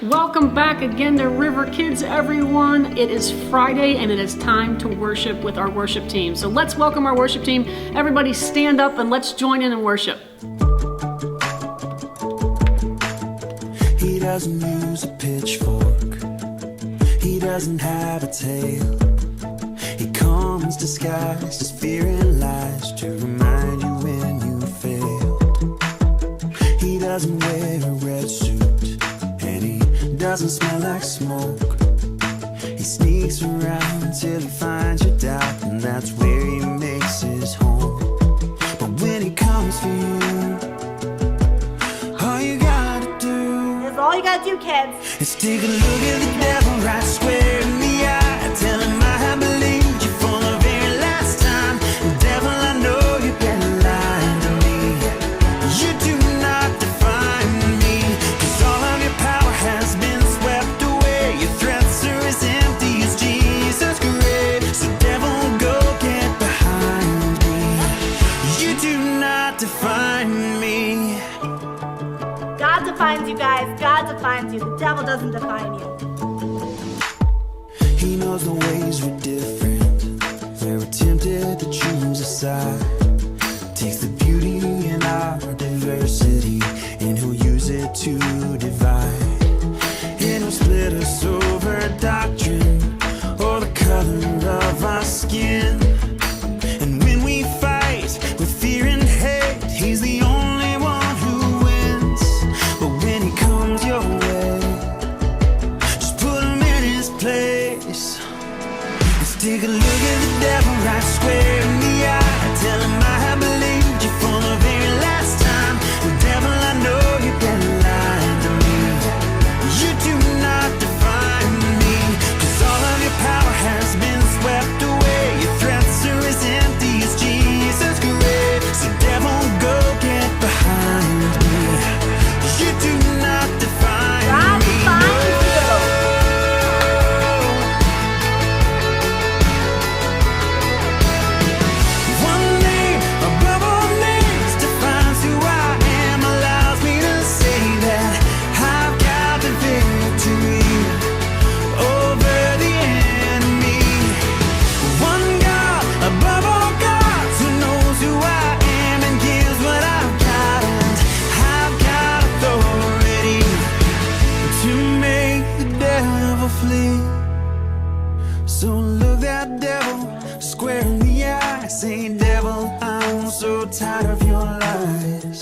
Welcome back again to River Kids, everyone. It is Friday and it is time to worship with our worship team. So let's welcome our worship team. Everybody stand up and let's join in and worship. He doesn't use a pitchfork. He doesn't have a tail. He comes disguised as fear and lies to remind you when you failed. He doesn't wear a red suit. Doesn't smell like smoke. He sneaks around till he finds your doubt, and that's where he makes his home. But when he comes for you, all you gotta do, that's all you gotta do, kids, is take a look at the devil right square in the eye. Tell him I believed you for the very last time. Devil, I know you've been lying to me. You do not define me, 'cause all of your power has been defines you guys. God defines you. The devil doesn't define you. He knows the ways we're different. We're tempted to choose a side. Takes the beauty in our diversity, and he'll use it to divide. And he'll split us over doctrine or the color of our skin. And when we fight with fear and hate, he's the only one who wins. But when he comes your way, just put him in his place. Let's take a look at the devil right square in the eye. Tell him I have believed you for the very last time. The devil, I know you've been lying to me. You do not define me, 'cause all of your power has been swept away. Your threats are as empty as Jesus' grave. So devil, go get behind me. You do not define God me. defines you. One name above all names defines who I am, allows me to say that I've got the victory over the enemy. One God above all gods who knows who I am and gives what I've got, and I've got authority to make the devil flee. So look that devil square in the eye. Say, devil, I'm so tired of your lies.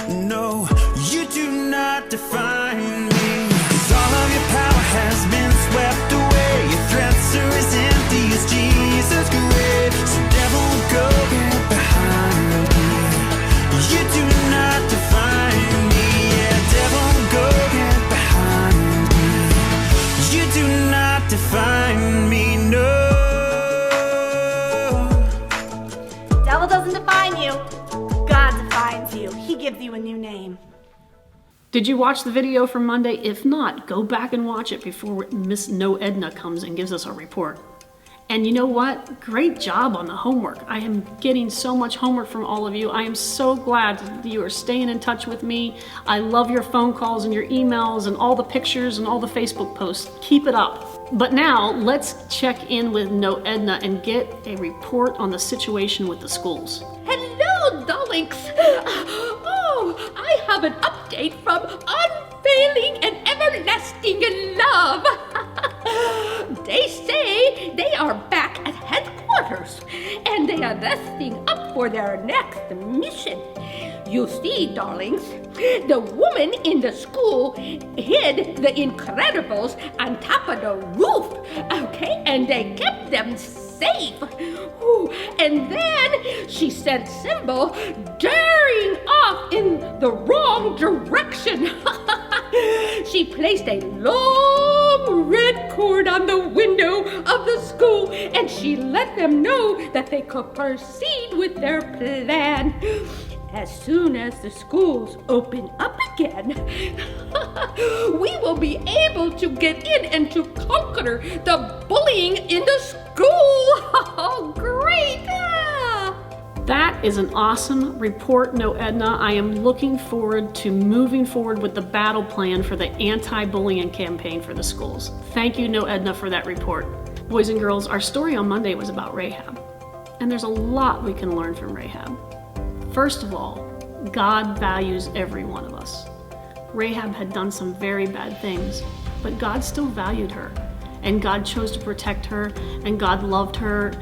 No, you do not define me, 'cause all of your power has been swept away. Your threats are as empty as Jesus' grave. So devil, go get behind me. You do not define me. Yeah, devil, go get behind me. You do not define me, no. Devil doesn't define you. God defines you. He gives you a new name. Did you watch the video from Monday? If not, go back and watch it before Miss No Edna comes and gives us a report. And you know what? Great job on the homework. I am getting so much homework from all of you. I am so glad that you are staying in touch with me. I love your phone calls and your emails and all the pictures and all the Facebook posts. Keep it up. But now let's check in with No Edna and get a report on the situation with the schools. Hello, darlings. Oh, I have an update from Unfailing and Everlasting Love. They say they are back at headquarters and they are resting up for their next mission. You see, darlings, the woman in the school hid the Incredibles on top of the roof, okay? And they kept them safe. Ooh, and then she sent Symbol daring off in the wrong direction. She placed a long red cord on the window of the school and she let them know that they could proceed with their plan. As soon as the schools open up again, we will be able to get in and to conquer the bullying in the school. Oh, great! That is an awesome report, No Edna. I am looking forward to moving forward with the battle plan for the anti-bullying campaign for the schools. Thank you, No Edna, for that report. Boys and girls, our story on Monday was about Rahab, and there's a lot we can learn from Rahab. First of all, God values every one of us. Rahab had done some very bad things, but God still valued her, and God chose to protect her, and God loved her,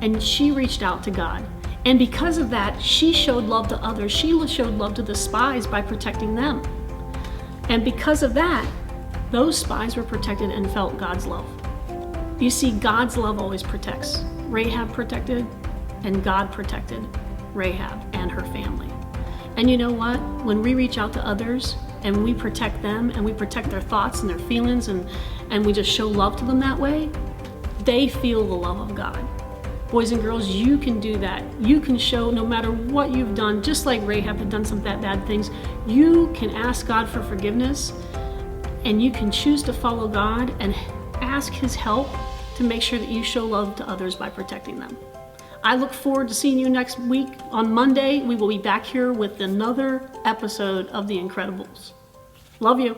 and she reached out to God. And because of that, she showed love to others. She showed love to the spies by protecting them. And because of that, those spies were protected and felt God's love. You see, God's love always protects. Rahab protected, and God protected Rahab and her family. And you know what? When we reach out to others and we protect them and we protect their thoughts and their feelings and we just show love to them that way, they feel the love of God. Boys and girls, you can do that. You can show, no matter what you've done, just like Rahab had done some bad things, you can ask God for forgiveness, and you can choose to follow God and ask His help to make sure that you show love to others by protecting them. I look forward to seeing you next week. On Monday, we will be back here with another episode of The Incredibles. Love you.